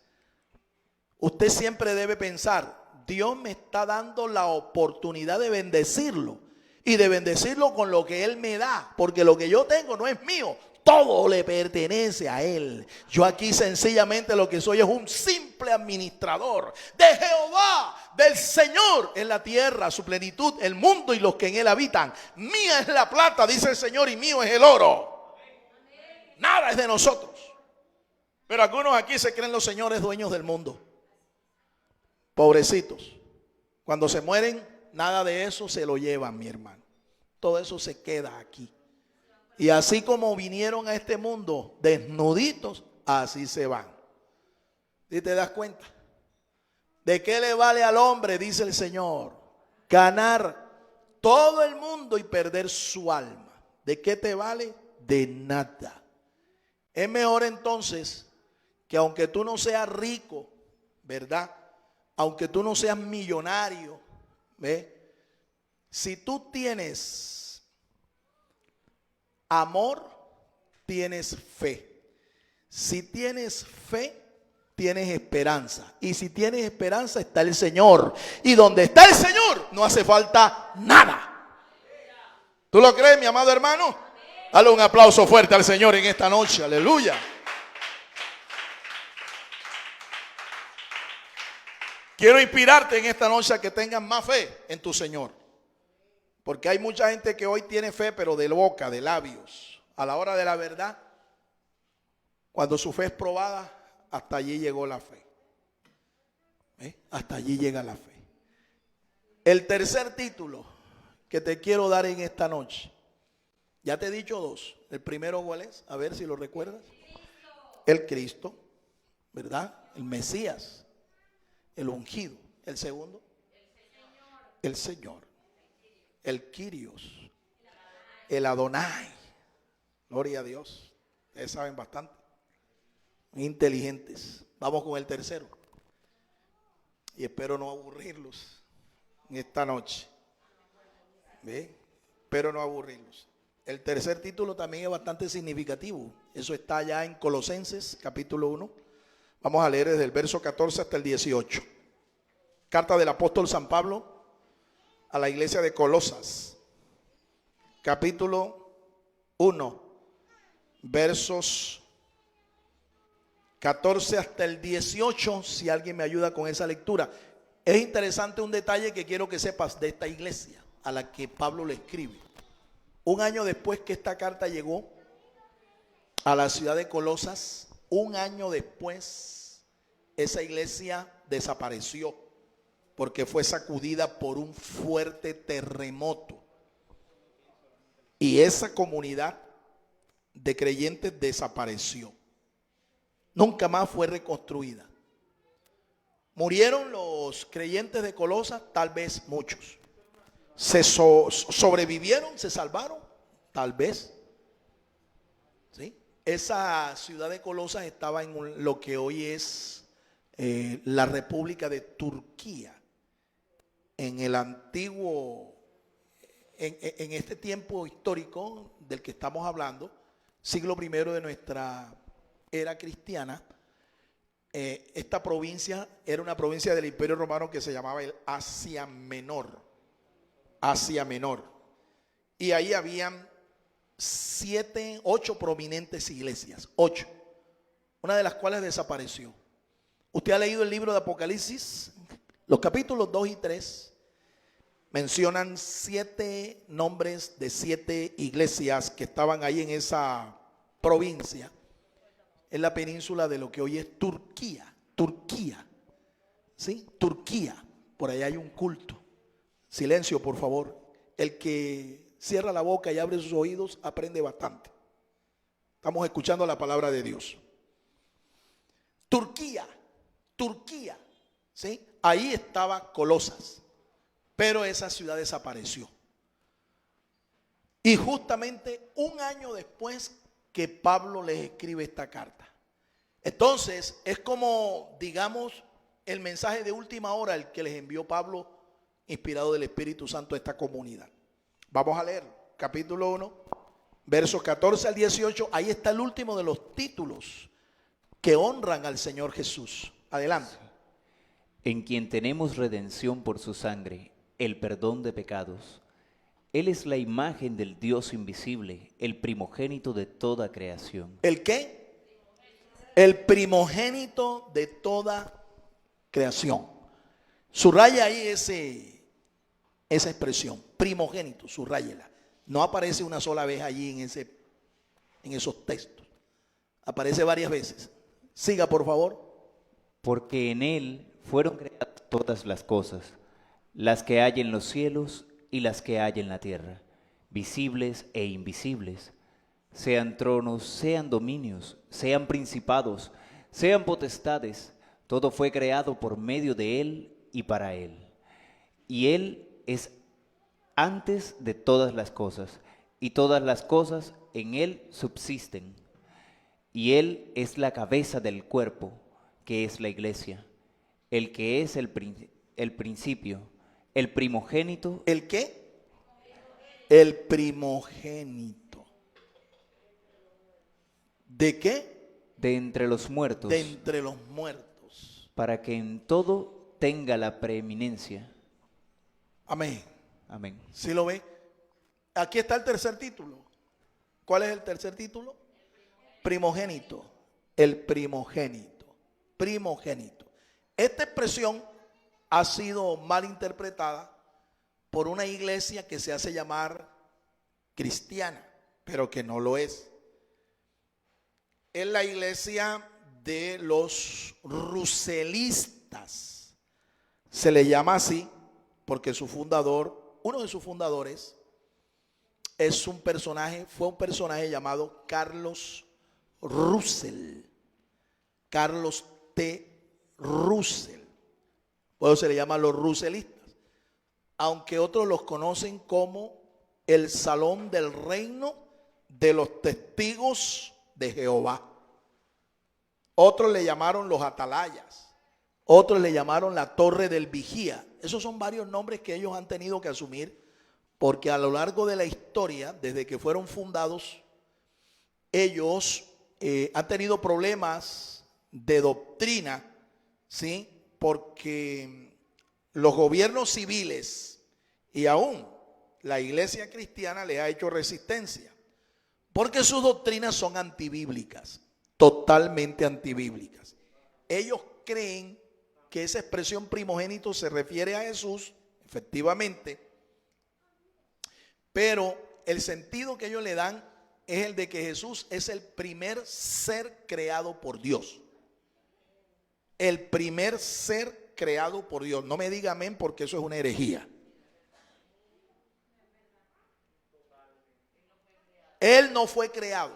usted siempre debe pensar, Dios me está dando la oportunidad de bendecirlo y de bendecirlo con lo que Él me da, porque lo que yo tengo no es mío, todo le pertenece a Él. Yo aquí sencillamente lo que soy es un simple administrador de Jehová, del Señor en la tierra, su plenitud, el mundo y los que en Él habitan. Mía es la plata, dice el Señor, y mío es el oro. Nada es de nosotros. Pero algunos aquí se creen los señores dueños del mundo. Pobrecitos. Cuando se mueren, nada de eso se lo llevan, mi hermano. Todo eso se queda aquí. Y así como vinieron a este mundo desnuditos, así se van. ¿Y te das cuenta? ¿De qué le vale al hombre, dice el Señor, ganar todo el mundo y perder su alma? ¿De qué te vale? De nada. Es mejor entonces que aunque tú no seas rico, ¿verdad? Aunque tú no seas millonario, ¿ve? Si tú tienes amor, tienes fe. Si tienes fe, tienes esperanza. Y si tienes esperanza, está el Señor. Y donde está el Señor, no hace falta nada. ¿Tú lo crees, mi amado hermano? Dale un aplauso fuerte al Señor en esta noche. Aleluya. Quiero inspirarte en esta noche a que tengas más fe en tu Señor. Porque hay mucha gente que hoy tiene fe, pero de boca, de labios. A la hora de la verdad, cuando su fe es probada, hasta allí llegó la fe. Hasta allí llega la fe. El tercer título que te quiero dar en esta noche. Ya te he dicho dos. El primero, ¿cuál es? A ver si lo recuerdas. El Cristo, ¿verdad? El Mesías. El ungido. El segundo, el Señor. El Kyrios. El Adonai. Gloria a Dios. Ustedes saben bastante. Inteligentes. Vamos con el tercero. Y espero no aburrirlos en esta noche. ¿Ve? Espero no aburrirlos. El tercer título también es bastante significativo. Eso está ya en Colosenses capítulo 1. Vamos a leer desde el verso 14 hasta el 18. Carta del apóstol San Pablo a la iglesia de Colosas. Capítulo 1. Versos 14 hasta el 18. Si alguien me ayuda con esa lectura. Es interesante un detalle que quiero que sepas de esta iglesia a la que Pablo le escribe. Un año después que esta carta llegó a la ciudad de Colosas, un año después, esa iglesia desapareció porque fue sacudida por un fuerte terremoto. Y esa comunidad de creyentes desapareció. Nunca más fue reconstruida. ¿Murieron los creyentes de Colosas? Tal vez muchos. ¿Se sobrevivieron? ¿Se salvaron? Tal vez. ¿Sí? Esa ciudad de Colosas estaba en lo que hoy es la República de Turquía. En el antiguo, en este tiempo histórico del que estamos hablando, siglo I de nuestra era cristiana, esta provincia era una provincia del Imperio Romano que se llamaba el Asia Menor. Asia Menor. Y ahí habían 8 prominentes iglesias. 8. Una de las cuales desapareció. Usted ha leído el libro de Apocalipsis. Los capítulos 2 y 3 mencionan 7 nombres de 7 iglesias que estaban ahí en esa provincia. En la península de lo que hoy es Turquía. Turquía. ¿Sí? Turquía. Por ahí hay un culto. Silencio, por favor. El que cierra la boca y abre sus oídos aprende bastante. Estamos escuchando la palabra de Dios. Turquía. Turquía. ¿Sí? Ahí estaba Colosas. Pero esa ciudad desapareció. Y justamente un año después que Pablo les escribe esta carta. Entonces es como, digamos, el mensaje de última hora el que les envió Pablo, inspirado del Espíritu Santo, a esta comunidad. Vamos a leer capítulo 1, versos 14 al 18. Ahí está el último de los títulos que honran al Señor Jesús. Adelante. En quien tenemos redención por su sangre, el perdón de pecados. Él es la imagen del Dios invisible, el primogénito de toda creación. ¿El qué? El primogénito de toda creación. Subraya ahí esa expresión, primogénito, subrayela. No aparece una sola vez allí en esos textos. Aparece varias veces. Siga, por favor. Porque en Él fueron creadas todas las cosas, las que hay en los cielos y las que hay en la tierra, visibles e invisibles, sean tronos, sean dominios, sean principados, sean potestades, todo fue creado por medio de Él y para Él. Y Él es antes de todas las cosas, y todas las cosas en Él subsisten. Y Él es la cabeza del cuerpo, que es la iglesia, el que es el principio, el primogénito. ¿El qué? El primogénito. ¿De qué? de entre los muertos, De entre los muertos. para que en todo tenga la preeminencia. Amén. Amén. ¿Sí lo ve? Aquí está el tercer título. ¿Cuál es el tercer título? Primogénito. El primogénito. Primogénito. Esta expresión ha sido mal interpretada por una iglesia que se hace llamar cristiana, pero que no lo es. Es la iglesia de los ruselistas. Se le llama así porque su fundador, uno de sus fundadores, fue un personaje llamado Carlos Russell. Carlos T. Russell. Por eso se le llama los ruselistas. Aunque otros los conocen como el Salón del Reino de los Testigos de Jehová. Otros le llamaron los Atalayas. Otros le llamaron la Torre del Vigía. Esos son varios nombres que ellos han tenido que asumir, porque a lo largo de la historia, desde que fueron fundados, ellos han tenido problemas de doctrina, ¿sí? Porque los gobiernos civiles y aún la iglesia cristiana les ha hecho resistencia, porque sus doctrinas son antibíblicas, totalmente antibíblicas. Ellos creen que esa expresión primogénito se refiere a Jesús, efectivamente, pero el sentido que ellos le dan es el de que Jesús es el primer ser creado por Dios. El primer ser creado por Dios. No me diga amén, porque eso es una herejía. Él no fue creado.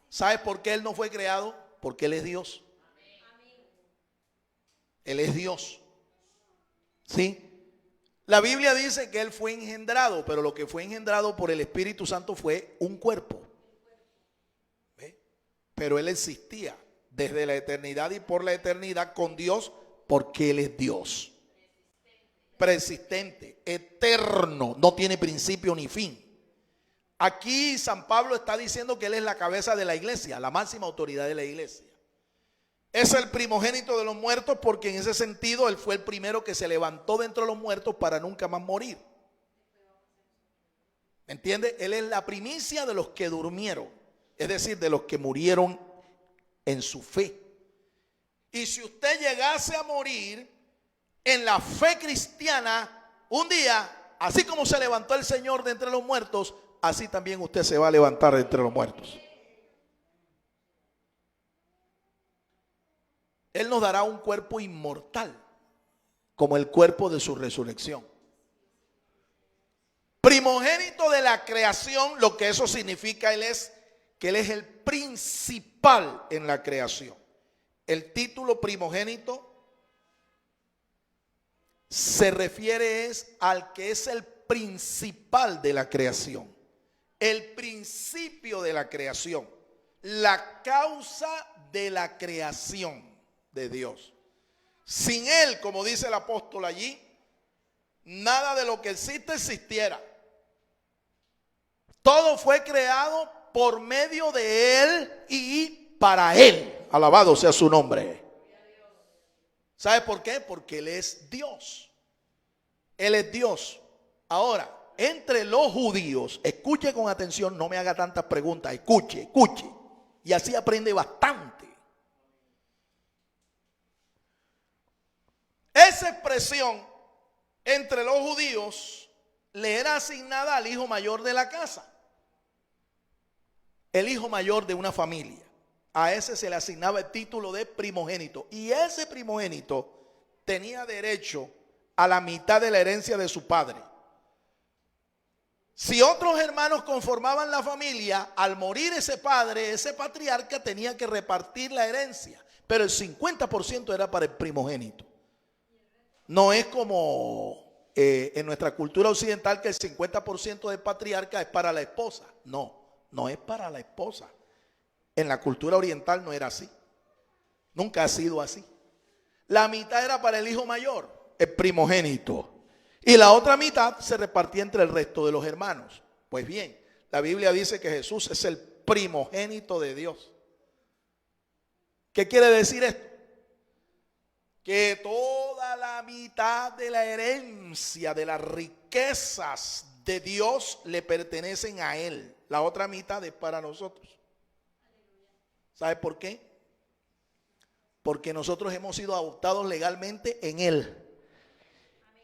¿Sabes por qué Él no fue creado? Porque Él es Dios. Él es Dios. ¿Sí? La Biblia dice que Él fue engendrado, pero lo que fue engendrado por el Espíritu Santo fue un cuerpo. ¿Ve? Pero Él existía desde la eternidad y por la eternidad con Dios, porque Él es Dios. Persistente, eterno, no tiene principio ni fin. Aquí San Pablo está diciendo que Él es la cabeza de la iglesia, la máxima autoridad de la iglesia. Es el primogénito de los muertos porque en ese sentido Él fue el primero que se levantó de entre los muertos para nunca más morir. ¿Me entiende? Él es la primicia de los que durmieron, es decir, de los que murieron en su fe. Y si usted llegase a morir en la fe cristiana, un día, así como se levantó el Señor de entre los muertos, así también usted se va a levantar de entre los muertos. Él nos dará un cuerpo inmortal, como el cuerpo de su resurrección. Primogénito de la creación, lo que eso significa, Él es que Él es el principal en la creación. El título primogénito se refiere al que es el principal de la creación, el principio de la creación, la causa de la creación de Dios. Sin Él, como dice el apóstol allí, nada de lo que existe existiera. Todo fue creado por medio de Él y para Él. Alabado sea su nombre. ¿Sabe por qué? Porque Él es Dios. Él es Dios. Ahora, entre los judíos, escuche con atención, no me haga tantas preguntas, escuche. Y así aprende bastante. Esa expresión entre los judíos le era asignada al hijo mayor de la casa. El hijo mayor de una familia. A ese se le asignaba el título de primogénito. Y ese primogénito tenía derecho a la mitad de la herencia de su padre. Si otros hermanos conformaban la familia, al morir ese padre, ese patriarca tenía que repartir la herencia. Pero el 50% era para el primogénito. No es como en nuestra cultura occidental que el 50% del patriarca es para la esposa. No es para la esposa. En la cultura oriental no era así. Nunca ha sido así. La mitad era para el hijo mayor, el primogénito. Y la otra mitad se repartía entre el resto de los hermanos. Pues bien, la Biblia dice que Jesús es el primogénito de Dios. ¿Qué quiere decir esto? Que toda la mitad de la herencia, de las riquezas de Dios le pertenecen a Él. La otra mitad es para nosotros. ¿Sabe por qué? Porque nosotros hemos sido adoptados legalmente en Él.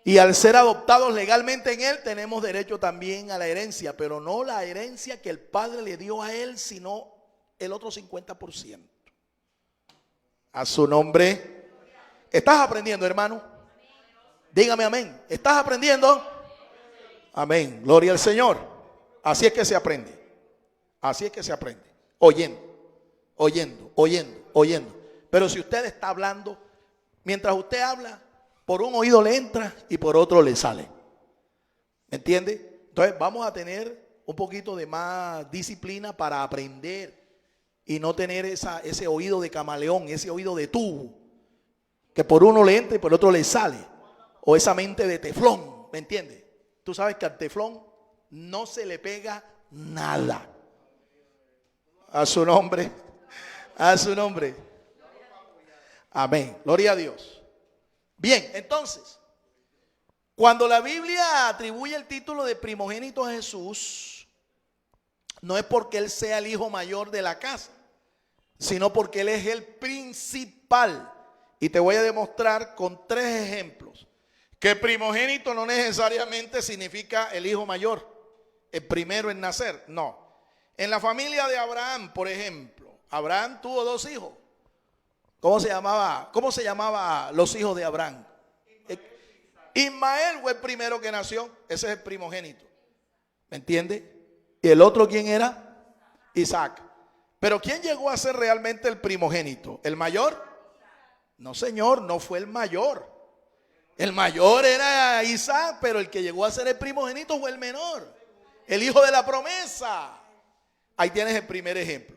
Y al ser adoptados legalmente en Él, tenemos derecho también a la herencia, pero no la herencia que el Padre le dio a Él, sino el otro 50%. A su nombre. ¿Estás aprendiendo, hermano? Dígame amén. ¿Estás aprendiendo? Amén. Gloria al Señor. Así es que se aprende. Así es que se aprende. Oyendo, oyendo, oyendo, oyendo. Pero si usted está hablando, mientras usted habla, por un oído le entra y por otro le sale. ¿Me entiende? Entonces vamos a tener un poquito de más disciplina para aprender y no tener ese oído de camaleón, ese oído de tubo, que por uno le entra y por otro le sale. O esa mente de teflón, ¿me entiendes? Tú sabes que al teflón no se le pega nada. A su nombre, a su nombre. Amén, gloria a Dios. Bien, entonces, cuando la Biblia atribuye el título de primogénito a Jesús, no es porque Él sea el hijo mayor de la casa, sino porque Él es el principal. Y te voy a demostrar con 3 ejemplos que primogénito no necesariamente significa el hijo mayor, el primero en nacer. No. En la familia de Abraham, por ejemplo, Abraham tuvo 2 hijos. ¿Cómo se llamaba los hijos de Abraham? Ismael fue el primero que nació. Ese es el primogénito. ¿Me entiende? ¿Y el otro quién era? Isaac. Pero ¿quién llegó a ser realmente el primogénito? ¿El mayor? No, señor, no fue el mayor. El mayor era Isaac, pero el que llegó a ser el primogénito fue el menor, el hijo de la promesa. Ahí tienes el primer ejemplo.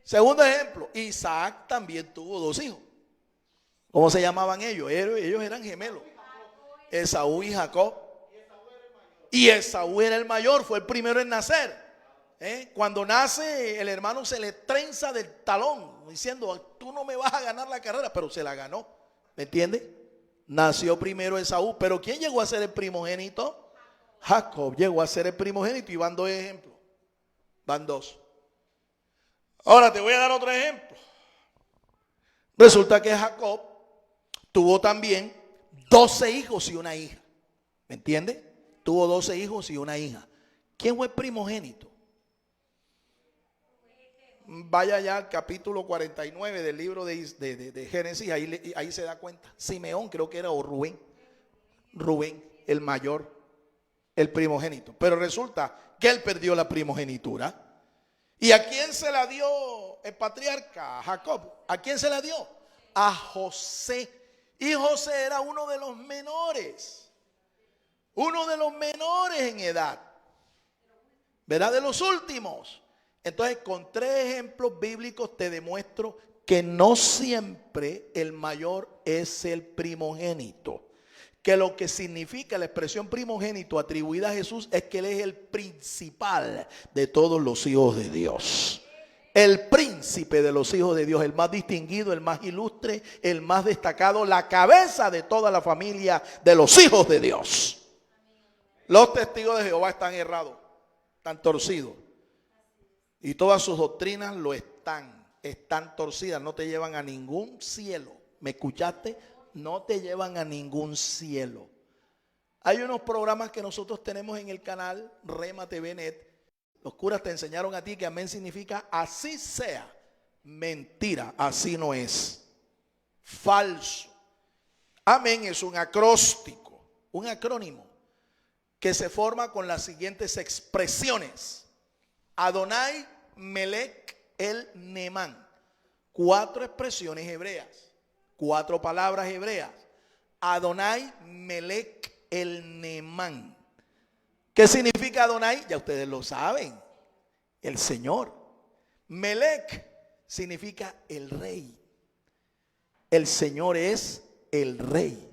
Segundo ejemplo, Isaac también tuvo 2 hijos. ¿Cómo se llamaban ellos? Ellos eran gemelos, Esaú y Jacob. Y Esaú era el mayor, fue el primero en nacer. Cuando nace, el hermano se le trenza del talón, diciendo, tú no me vas a ganar la carrera, pero se la ganó. ¿Me entiende? Nació primero Esaú, pero ¿quién llegó a ser el primogénito? Jacob llegó a ser el primogénito, y van 2 ejemplos. Van 2. Ahora te voy a dar otro ejemplo. Resulta que Jacob tuvo también 12 hijos y una hija. ¿Me entiende? Tuvo 12 hijos y una hija. ¿Quién fue el primogénito? Vaya ya al capítulo 49 del libro de Génesis, ahí se da cuenta. Simeón creo que era, o Rubén, el mayor, el primogénito. Pero resulta que él perdió la primogenitura. ¿Y a quién se la dio el patriarca Jacob? ¿A quién se la dio? A José. Y José era uno de los menores. Uno de los menores en edad. ¿Verdad? De los últimos. Entonces, con 3 ejemplos bíblicos te demuestro que no siempre el mayor es el primogénito. Que lo que significa la expresión primogénito atribuida a Jesús es que Él es el principal de todos los hijos de Dios. El príncipe de los hijos de Dios, el más distinguido, el más ilustre, el más destacado, la cabeza de toda la familia de los hijos de Dios. Los testigos de Jehová están errados, están torcidos. Y todas sus doctrinas lo están torcidas, no te llevan a ningún cielo. ¿Me escuchaste? No te llevan a ningún cielo. Hay unos programas que nosotros tenemos en el canal Rema TV Net. Los curas te enseñaron a ti que amén significa así sea. Mentira, así no es. Falso. Amén es un acróstico, un acrónimo que se forma con las siguientes expresiones: Adonai, Melech, El Nemán. 4 expresiones hebreas, 4 palabras hebreas. Adonai, Melech, El Nemán. ¿Qué significa Adonai? Ya ustedes lo saben, el Señor. Melech significa el rey. El Señor es el rey.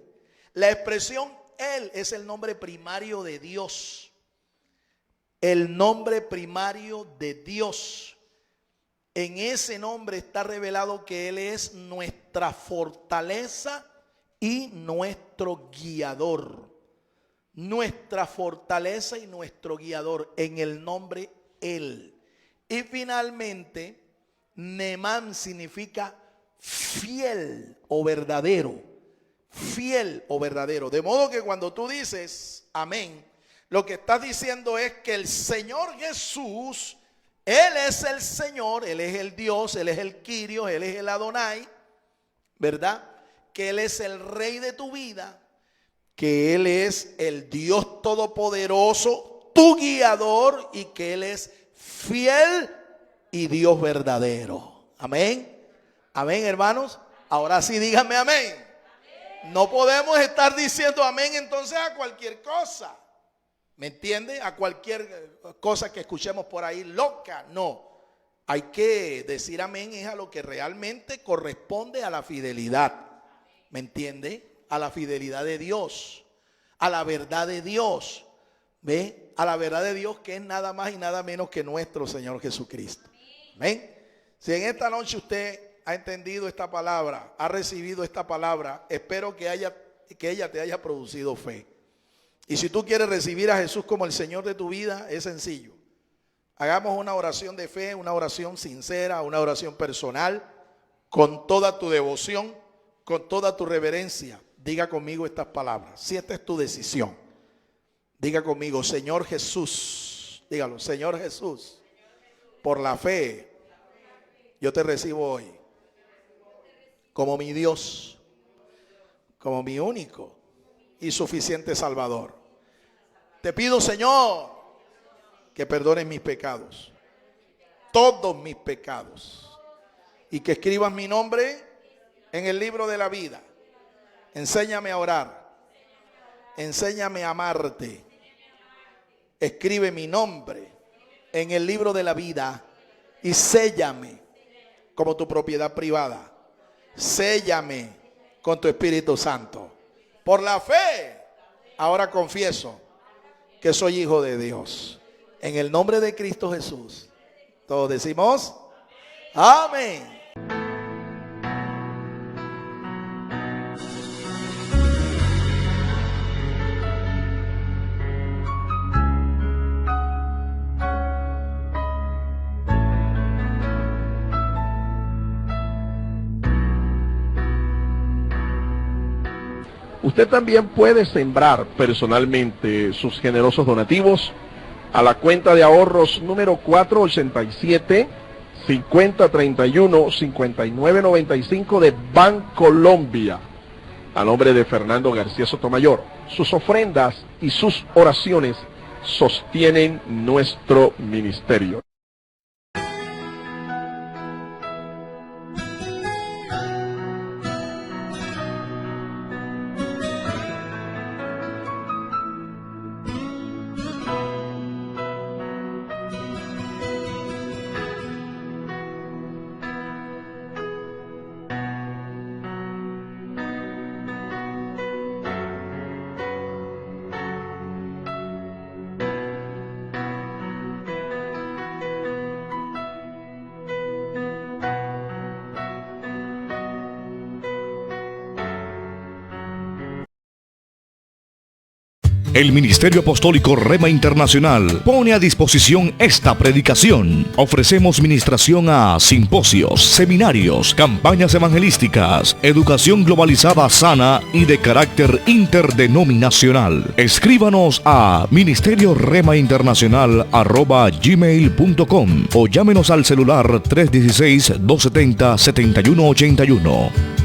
La expresión Él es el nombre primario de Dios. El nombre primario de Dios. En ese nombre está revelado que Él es nuestra fortaleza y nuestro guiador. Nuestra fortaleza y nuestro guiador, en el nombre Él. Y finalmente, Nemán significa fiel o verdadero. Fiel o verdadero. De modo que cuando tú dices amén, lo que estás diciendo es que el Señor Jesús, Él es el Señor, Él es el Dios, Él es el Kyrios, Él es el Adonai, ¿verdad? Que Él es el Rey de tu vida, que Él es el Dios Todopoderoso, tu guiador, y que Él es fiel y Dios verdadero. Amén. Amén, hermanos. Ahora sí, díganme amén. No podemos estar diciendo amén entonces a cualquier cosa. ¿Me entiende? A cualquier cosa que escuchemos por ahí loca. No. Hay que decir amén es a lo que realmente corresponde a la fidelidad. ¿Me entiende? A la fidelidad de Dios. A la verdad de Dios. ¿Ve? A la verdad de Dios, que es nada más y nada menos que nuestro Señor Jesucristo. ¿Ven? Si en esta noche usted ha entendido esta palabra, ha recibido esta palabra, espero que ella te haya producido fe. Y si tú quieres recibir a Jesús como el Señor de tu vida, es sencillo. Hagamos una oración de fe, una oración sincera, una oración personal, con toda tu devoción, con toda tu reverencia. Diga conmigo estas palabras. Si esta es tu decisión, diga conmigo: Señor Jesús. Dígalo: Señor Jesús, por la fe, yo te recibo hoy como mi Dios, como mi único y suficiente Salvador. Te pido, Señor, que perdones mis pecados, todos mis pecados, y que escribas mi nombre en el libro de la vida. Enséñame a orar, enséñame a amarte. Escribe mi nombre en el libro de la vida y séllame como tu propiedad privada. Séllame con tu Espíritu Santo. Por la fe, ahora confieso que soy hijo de Dios. En el nombre de Cristo Jesús. Todos decimos amén. Usted también puede sembrar personalmente sus generosos donativos a la cuenta de ahorros número 487-5031-5995 de Bancolombia, a nombre de Fernando García Sotomayor. Sus ofrendas y sus oraciones sostienen nuestro ministerio. El Ministerio Apostólico Rema Internacional pone a disposición esta predicación. Ofrecemos ministración a simposios, seminarios, campañas evangelísticas, educación globalizada sana y de carácter interdenominacional. Escríbanos a ministerioremainternacional@gmail.com o llámenos al celular 316-270-7181.